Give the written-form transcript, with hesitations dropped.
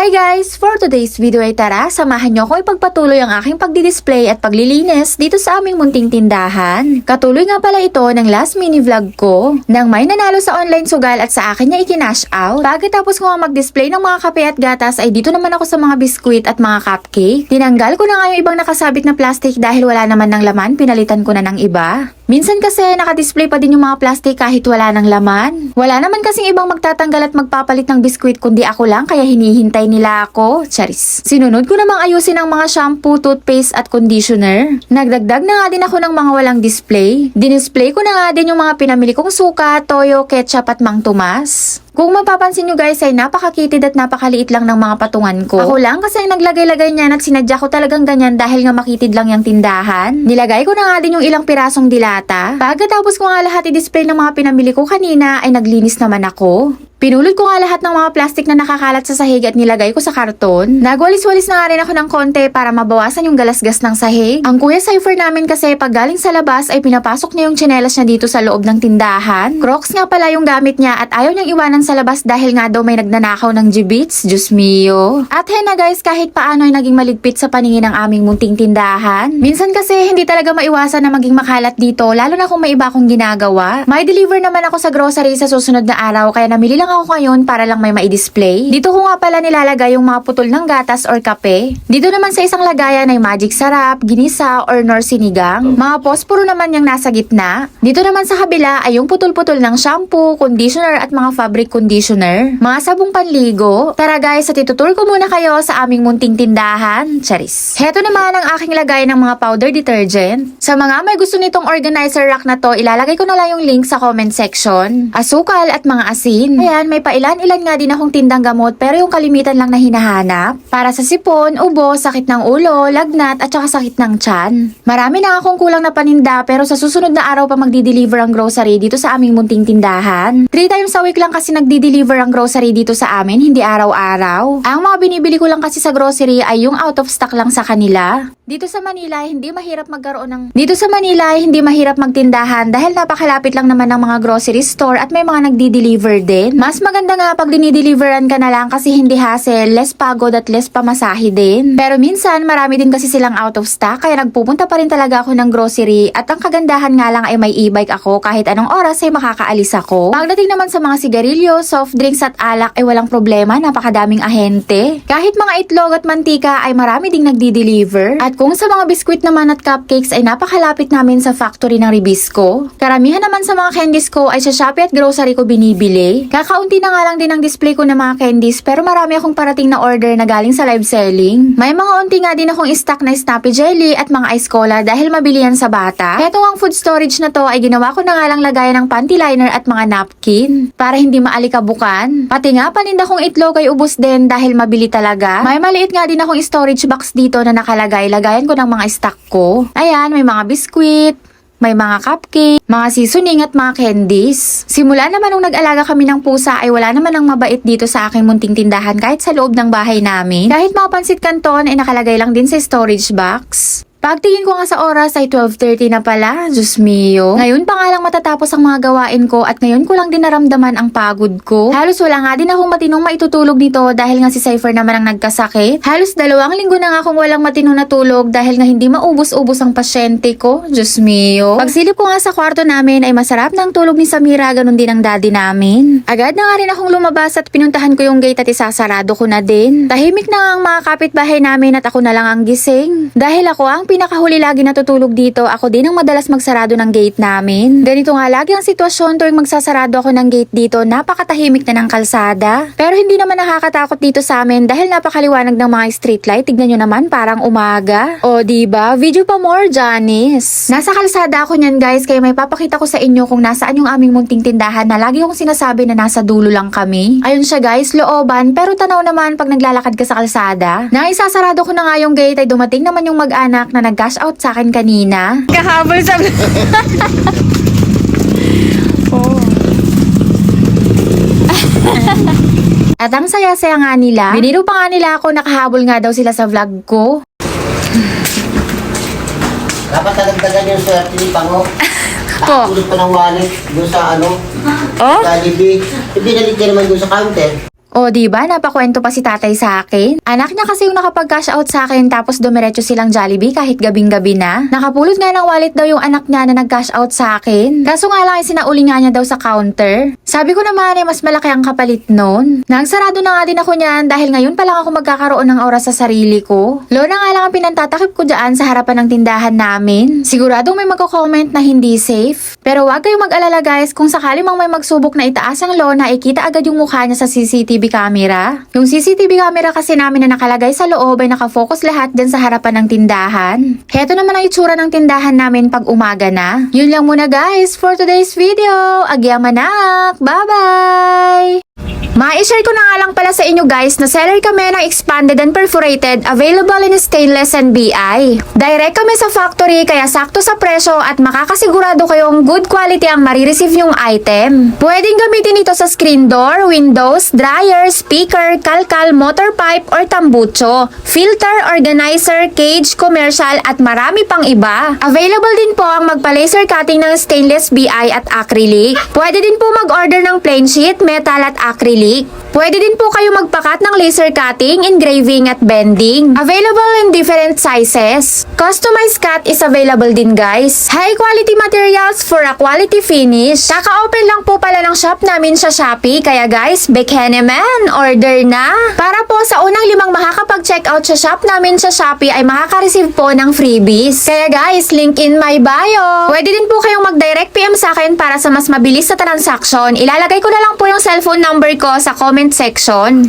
Hi guys! For today's video ay tara, samahan nyo ako ipagpatuloy ang aking pagdi-display at paglilinis dito sa aming munting tindahan. Katuloy nga pala ito ng last mini vlog ko nang may nanalo sa online sugal at sa akin niya ikinash out. Pagkatapos ko nga mag-display ng mga kape at gatas ay dito naman ako sa mga biskuit at mga cupcake. Tinanggal ko na nga yung ibang nakasabit na plastic dahil wala naman ng laman, pinalitan ko na ng iba. Minsan kasi nakadisplay pa din yung mga plastic kahit wala ng laman. Wala naman kasing ibang magtatanggal at magpapalit ng biskuit kundi ako lang kaya hinihintay nila ako. Charis. Sinunod ko namang ayusin ang mga shampoo, toothpaste at conditioner. Nagdagdag na nga din ako ng mga walang display. Dinisplay ko na nga din yung mga pinamili kong suka, toyo, ketchup at Mang Tomas. Kung mapapansin nyo guys ay napakakitid at napakaliit lang ng mga patungan ko. Ako lang kasi ang naglagay-lagay niyan at sinadya ko talagang ganyan dahil nga makitid lang yung tindahan. Nilagay ko na nga din yung ilang pirasong dilata. Pagkatapos ko nga lahat i-display ng mga pinamili ko kanina ay naglinis naman ako. Pinulot ko nga lahat ng mga plastic na nakakalat sa sahig at nilagay ko sa karton. Nagwalis-walis na nga rin ako ng konti para mabawasan yung galasgas ng sahig. Ang kuya Cypher namin kasi pag galing sa labas ay pinapasok niya yung tsinelas niya dito sa loob ng tindahan. Crocs nga pala yung gamit niya at ayaw niyang iwanan sa labas dahil nga daw may nagnanakaw ng G-Beats. Diyos mio. At hena guys, kahit paano ay naging maligpit sa paningin ng aming munting tindahan. Minsan kasi hindi talaga maiwasan na maging makalat dito lalo na kung may iba akong ginagawa. May deliver naman ako sa grocery sa susunod na araw kaya namili lang ako ngayon para lang may mai-display. Dito ko nga pala nilalagay yung mga putol ng gatas or kape. Dito naman sa isang lagayan ay magic sarap, ginisa or nor sinigang. Mga posporo naman yung nasa gitna. Dito naman sa kabila ay yung putol-putol ng shampoo, conditioner at mga fabric conditioner. Mga sabong panligo. Tara guys, at itutur ko muna kayo sa aming munting tindahan. Charis. Heto naman ang aking lagay ng mga powder detergent. Sa mga may gusto nitong organizer rack na to, ilalagay ko na lang yung link sa comment section. Asukal at mga asin. Ayan, may pailan-ilan nga din akong tindang gamot pero yung kalimitan lang na hinahanap. Para sa sipon, ubo, sakit ng ulo, lagnat at saka sakit ng tiyan. Marami na akong kulang na paninda pero sa susunod na araw pa magdi-deliver ang grocery dito sa aming munting tindahan. 3 times a week lang kasi nagdi-deliver ang grocery dito sa amin, hindi araw-araw. Ang mga binibili ko lang kasi sa grocery ay yung out of stock lang sa kanila. Dito sa Manila, hindi mahirap magtindahan dahil napakalapit lang naman ng mga grocery store at may mga nagdi-deliver din. Mas maganda nga pag dinideliveran ka na lang kasi hindi hassle, less pagod at less pamasahe din. Pero minsan, marami din kasi silang out of stock kaya nagpupunta pa rin talaga ako ng grocery at ang kagandahan nga lang ay may e-bike ako kahit anong oras ay makakaalis ako. Pagdating naman sa mga sigarilyo, soft drinks at alak ay walang problema, napakadaming ahente. Kahit mga itlog at mantika ay marami ding nagdi-deliver. At kung sa mga biskwit naman at cupcakes ay napakalapit namin sa factory ng Ribisco. Karamihan naman sa mga candies ko ay sa Shopee at grocery ko binibili. Kakaunti na nga lang din ang display ko ng mga candies pero marami akong parating na order na galing sa live selling. May mga unti nga din akong stock na Snappy Jelly at mga ice cola dahil mabili yan sa bata. Heto ang food storage na to ay ginawa ko na nga lang lagayan ng panty liner at mga napkin para hindi maalikabukan. Pati nga paninda kong itlog ay ubos din dahil mabili talaga. May maliit nga din akong storage box dito na nakalagay. Lagayan ko ng mga stock ko. Ayan, may mga biskwit, may mga cupcake, mga seasoning at mga candies. Simula naman nung nag-alaga kami ng pusa ay wala naman ang mabait dito sa aking munting tindahan kahit sa loob ng bahay namin. Kahit mga pansit canton ay nakalagay lang din sa storage box. Pagtingin ko nga sa oras ay 12:30 na pala. Diyos mio. Ngayon pa nga lang matatapos ang mga gawain ko at ngayon ko lang din naramdaman ang pagod ko. Halos wala nga din akong matinong maitutulog dito dahil nga si Cypher naman ang nagkasakit. Halos 2 linggo na nga akong walang matinong natulog dahil nga hindi maubos-ubos ang pasyente ko. Diyos mio. Pagsilip ko nga sa kwarto namin ay masarap na ang tulog ni Samira, ganun din ang daddy namin. Agad na nga rin akong lumabas at pinuntahan ko yung gate at isasarado ko na din. Tahimik na nga ang mga kapitbahay namin at ako na lang ang gising. Dahil ako ang pinakahuli lagi natutulog dito, ako din ang madalas magsarado ng gate namin. Ganito nga lagi ang sitwasyon tuwing magsasarado ako ng gate dito, napakatahimik na ng kalsada. Pero hindi naman nakakatakot dito sa amin dahil napakaliwanag ng mga street light. Tignan nyo naman, parang umaga. O diba? Video pa more, Janice. Nasa kalsada ako niyan guys, kaya may papakita ko sa inyo kung nasaan yung aming munting tindahan na lagi kong sinasabi na nasa dulo lang kami. Ayun siya guys, looban, pero tanaw naman pag naglalakad ka sa kalsada. Nang isasarado ko na nga yung gate ay dumating naman yung mag-anak na nag-cash out sa akin kanina. Kahabol sa... oh. At ang saya-saya nga nila. Biniro pa nga nila ako, nakahabol nga daw sila sa vlog ko. Dapat nadagdagan yung swerte ni Pango. Po. Nakatulog pa ng wallet doon sa Oh? Jollibee. Ibinalig niya naman doon sa counter. O diba, napakwento pa si tatay sa akin. Anak niya kasi yung nakapag-cash out sa akin tapos dumiretso silang Jollibee kahit gabing-gabi na. Nakapulot nga ng wallet daw yung anak niya na nag-cash out sa akin. Kaso nga lang sinauli nga niya daw sa counter. Sabi ko naman mas malaki ang kapalit nun. Nagsarado na nga din ako niyan dahil ngayon pa lang ako magkakaroon ng oras sa sarili ko. Loan na nga lang ang pinantatakip ko dyan sa harapan ng tindahan namin. Siguradong may magko-comment na hindi safe. Pero wag kayong mag-alala guys, kung sakali mang may magsubok na itaas ang loan na ikita agad yung mukha niya sa CCTV camera. Yung CCTV camera kasi namin na nakalagay sa loob ay nakafocus lahat dyan sa harapan ng tindahan. Heto naman ang itsura ng tindahan namin pag umaga na. Yun lang muna guys for today's video. Agyamanak! Bye-bye! Ma-share ko na nga lang pala sa inyo guys na seller kami ng expanded and perforated available in stainless and BI. Direct kami sa factory kaya sakto sa presyo at makakasigurado kayong good quality ang marireceive yung item. Pwedeng gamitin ito sa screen door, windows, dryer, speaker, kalkal, motor pipe or tambucho, filter, organizer, cage, commercial at marami pang iba. Available din po ang magpa-laser cutting ng stainless BI at acrylic. Pwede din po mag-order ng plain sheet, metal at acrylic. Pwede din po kayo magpakat ng laser cutting, engraving at bending. Available in different sizes. Customized cut is available din guys. High quality materials for a quality finish. Kaka-open lang po pala ng shop namin sa Shopee. Kaya guys, Bekheneman, order na. Para po sa unang 5 makakapag-checkout sa shop namin sa Shopee ay makaka-receive po ng freebies. Kaya guys, link in my bio. Pwede din po kayong mag-direct PM sa akin para sa mas mabilis na transaction. Ilalagay ko na lang po yung cellphone number ko sa comment section.